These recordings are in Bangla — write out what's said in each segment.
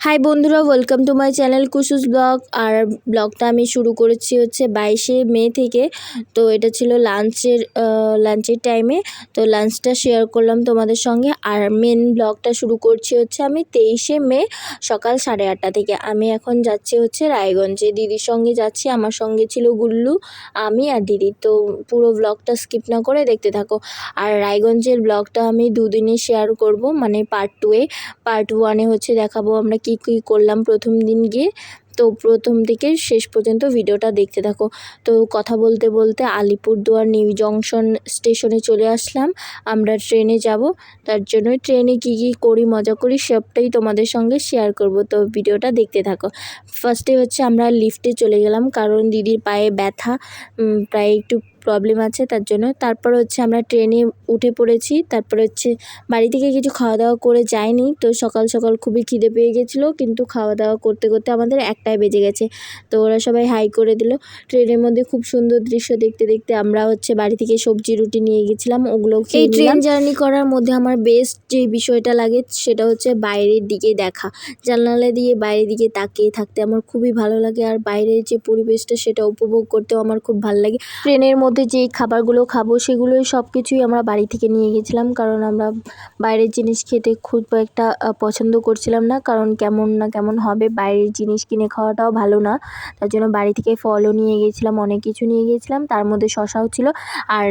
হাই বন্ধুরা, ওয়েলকাম টু মাই চ্যানেল কুসুস ব্লগ। আর ব্লগটা আমি শুরু করেছি হচ্ছে 22শে মে থেকে। তো এটা ছিল লাঞ্চের টাইমে। তো লাঞ্চটা শেয়ার করলাম তোমাদের সঙ্গে। আর মেন ব্লগটা শুরু করছি হচ্ছে আমি 23শে মে সকাল 8:30 থেকে। আমি এখন যাচ্ছি হচ্ছে রায়গঞ্জে, দিদির সঙ্গে যাচ্ছি। আমার সঙ্গে ছিল গুল্লু, আমি আর দিদি। তো পুরো ব্লগটা স্কিপ না করে দেখতে থাকো। আর রায়গঞ্জের ব্লগটা আমি দুদিনে শেয়ার করব, মানে পার্ট 2-এ। পার্ট 1-এ হচ্ছে দেখাবো আমরা কী কী করলাম প্রথম দিন গিয়ে। তো প্রথম থেকে শেষ পর্যন্ত ভিডিওটা দেখতে থাকো। তো কথা বলতে বলতে আলিপুরদুয়ার নিউ জংশন স্টেশনে চলে আসলাম। আমরা ট্রেনে যাব, তার জন্য ট্রেনে কী কী করি, মজা করি, সবটাই তোমাদের সঙ্গে শেয়ার করব। তো ভিডিওটা দেখতে থাকো। ফার্স্টে হচ্ছে আমরা লিফটে চলে গেলাম, কারণ দিদির পায়ে ব্যথা, প্রায় একটু প্রবলেম আছে তার জন্য। তারপর হচ্ছে আমরা ট্রেনে উঠে পড়েছি। তারপর হচ্ছে বাড়ি থেকে কিছু খাওয়া দাওয়া করে যায়নি। তো সকাল সকাল খুবই খিদে পেয়ে গেছিলো, কিন্তু খাওয়া দাওয়া করতে করতে আমাদের 1টায় বেজে গেছে। তো ওরা সবাই হাই করে দিল। ট্রেনের মধ্যে খুব সুন্দর দৃশ্য দেখতে দেখতে আমরা হচ্ছে বাড়ি থেকে সবজি রুটি নিয়ে গেছিলাম, ওগুলো খেয়ে নিলাম। ট্রেন জার্নি করার মধ্যে আমার বেস্ট যে বিষয়টা লাগে সেটা হচ্ছে বাইরের দিকে দেখা। জানালা দিয়ে বাইরের দিকে তাকিয়ে থাকতে আমার খুবই ভালো লাগে। আর বাইরের যে পরিবেশটা সেটা উপভোগ করতেও আমার খুব ভালো লাগে। ট্রেনের মধ্যে যেই খাবারগুলো খাবো সেগুলোই সব কিছুই আমরা বাড়ি থেকে নিয়ে গেছিলাম, কারণ আমরা বাইরের জিনিস খেতে খুব একটা পছন্দ করছিলাম না, কারণ কেমন না কেমন হবে। বাইরের জিনিস কিনে খাওয়াটাও ভালো না, তার জন্য বাড়ি থেকে ফলও নিয়ে গিয়েছিলাম, অনেক কিছু নিয়ে গিয়েছিলাম। তার মধ্যে শসাও ছিল। আর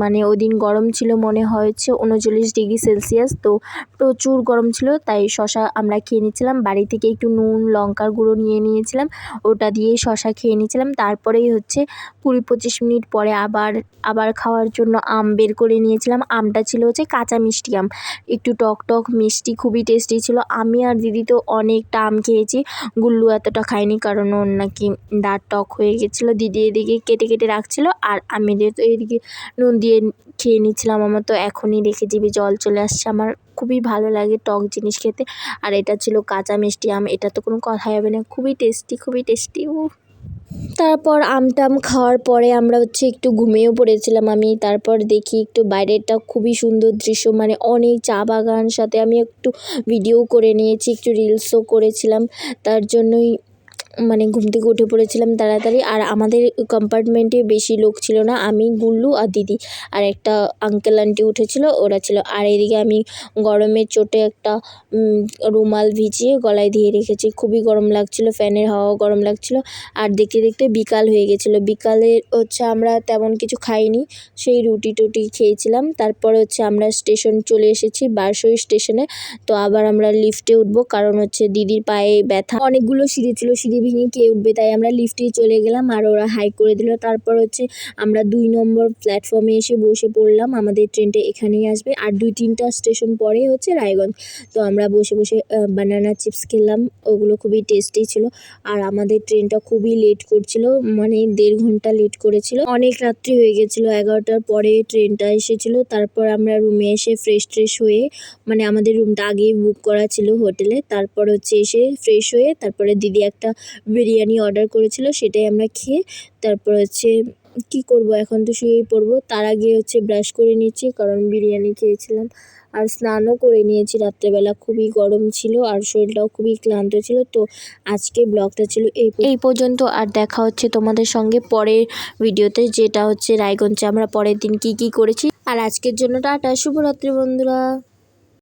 মানে ওই দিন গরম ছিল, মনে হচ্ছে 39°C। তো প্রচুর গরম ছিল, তাই শসা আমরা খেয়ে নিচ্ছিলাম। বাড়ি থেকে একটু নুন লঙ্কার গুঁড়ো নিয়ে নিয়েছিলাম, ওটা দিয়ে শসা খেয়ে নিয়েছিলাম। তারপরেই হচ্ছে 20-25 মিনিট পরে আবার খাওয়ার জন্য আম বের করে নিয়েছিলাম। আমটা ছিল হচ্ছে কাঁচা মিষ্টি আম, একটু টক টক মিষ্টি, খুবই টেস্টি ছিল। আমি আর দিদি তো অনেকটা আম খেয়েছি, গুল্লু এতটা খায়নি, কারণ ওর নাকি দাঁত টক হয়ে গেছিলো। দিদি এদিকে কেটে কেটে রাখছিল, আর আমি তো এদিকে নুন দিয়ে খেয়ে নিচ্ছিলাম। আমার তো এখনই দেখে জিভে জল চলে আসছে। আমার খুবই ভালো লাগে টক জিনিস খেতে। আর এটা ছিল কাঁচা মিষ্টি আম, এটা তো কোনো কথাই হবে না, খুবই টেস্টি, খুবই টেস্টি। তারপর আমটাম খাওয়ার পরে আমরা হচ্ছে একটু ঘুমিয়েও পড়েছিলাম আমি। তারপর দেখি একটু বাইরেটা খুবই সুন্দর দৃশ্য, মানে অনেক চা বাগান, সাথে আমি একটু ভিডিও করে নিয়েছি, একটু রিলসও করেছিলাম। তার জন্যই মানে ঘুম থেকে উঠে পড়েছিলাম তাড়াতাড়ি। আর আমাদের কম্পার্টমেন্টে বেশি লোক ছিল না, আমি, গুল্লু আর দিদি, আর একটা আঙ্কেল আন্টি উঠেছিল, ওরা ছিল। আর এদিকে আমি গরমের চোটে একটা রুমাল ভিজিয়ে গলায় দিয়ে রেখেছি, খুবই গরম লাগছিল, ফ্যানের হাওয়াও গরম লাগছিল। আর দেখতে দেখতে বিকাল হয়ে গেছিলো। বিকালে হচ্ছে আমরা তেমন কিছু খাইনি, সেই রুটি টুটি খেয়েছিলাম। তারপর হচ্ছে আমরা স্টেশন চলে এসেছি, বারসই স্টেশনে। তো আবার আমরা লিফটে উঠবো, কারণ হচ্ছে দিদির পায়ে ব্যথা, অনেকগুলো সিঁড়ি ছিল, সিঁড়ি ভেঙে কে উঠবে, তাই আমরা লিফটেই চলে গেলাম। আর ওরা হাই করে দিল। তারপর হচ্ছে আমরা 2 নম্বর প্ল্যাটফর্মে এসে বসে পড়লাম, আমাদের ট্রেনটা এখানেই আসবে। আর 2-3টা স্টেশন পরেই হচ্ছে রায়গঞ্জ। তো আমরা বসে বসে বানানা চিপস খেলাম, ওগুলো খুবই টেস্টি ছিল। আর আমাদের ট্রেনটা খুবই লেট করছিল, মানে 1.5 ঘন্টা লেট করেছিল, অনেক রাত্রি হয়ে গেছিলো। 11টার পরে ট্রেনটা এসেছিলো। তারপর আমরা রুমে এসে ফ্রেশ হয়ে, মানে আমাদের রুমটা আগেই বুক করা ছিল হোটেলে। তারপর হচ্ছে এসে ফ্রেশ হয়ে তারপরে দিদি একটা বিরিয়ানি অর্ডার করেছিল, সেটাই আমরা খেয়ে তারপর হচ্ছে কি করব, এখন তো শুয়েই পড়বো। তার আগে হচ্ছে ব্রাশ করে নিচ্ছি, কারণ বিরিয়ানি খেয়েছিলাম। আর স্নানও করে নিয়েছি রাত্রেবেলা, খুবই গরম ছিল আর শরীরটাও খুবই ক্লান্ত ছিল। তো আজকে ব্লগটা ছিল এই পর্যন্ত। আর দেখা হচ্ছে তোমাদের সঙ্গে পরের ভিডিওতে, যেটা হচ্ছে রায়গঞ্জে আমরা পরের দিন কি করেছি। আর আজকের জন্য টাটা, শুভরাত্রি বন্ধুরা।